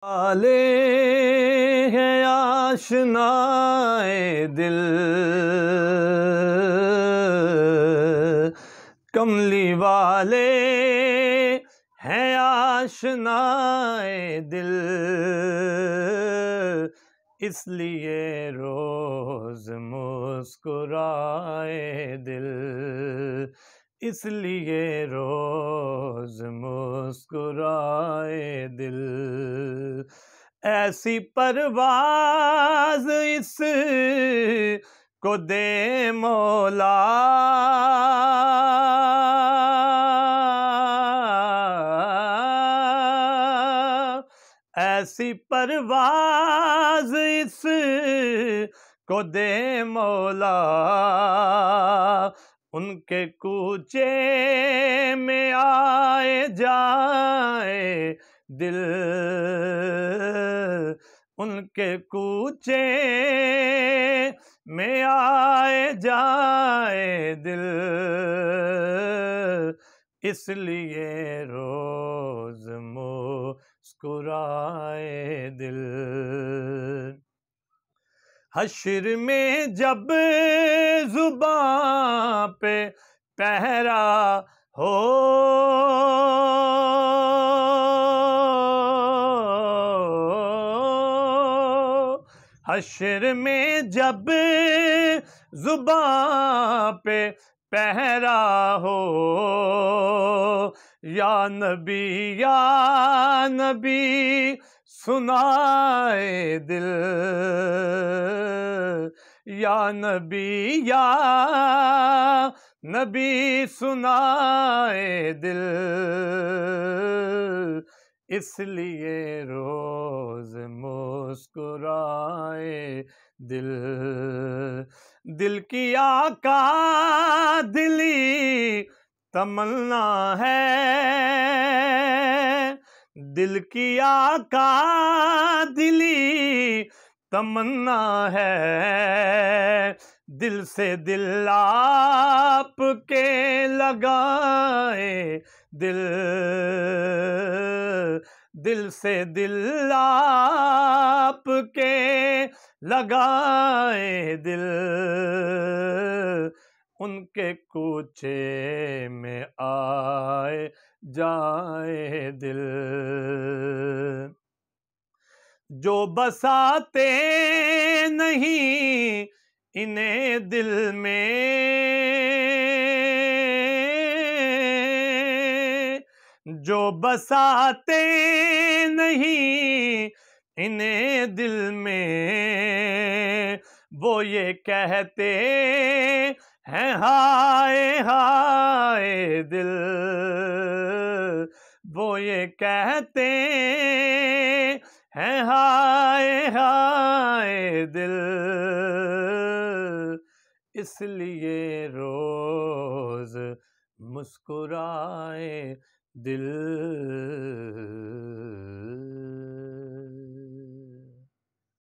والے ہیں آشنائے دل، کملی والے ہیں آشنائے دل، اس لیے روز مسکرائے دل، اس لیے روز مسکرائے دل۔ ایسی پرواز اس کو دے مولا، ایسی پرواز اس کو دے مولا، ان کے کوچے میں آئے جائے دل، ان کے کوچے میں آئے جائے دل، اس لیے روز مسکرائے دل۔ حشر میں جب زباں پہ پہرا ہو، حشر میں جب زباں پہ پہرا ہو، یا نبی سنائے دل، یا نبی سنائے دل، اس لیے روز مسکرائے دل۔ دل کی آقا دلی تمنا ہے، دل کی آقا دلی تمنا ہے، دل سے دل آپ کے لگائے دل، دل سے دل آپ کے لگائے دل، ان کے کوچے میں آئے جائے دل۔ جو بساتے نہیں انہیں دل میں، جو بساتے نہیں انہیں دل میں، وہ یہ کہتے ہیں ہائے ہائے دل، وہ یہ کہتے ہیں ہائے ہائے دل، اس لیے روز مسکرائے دل۔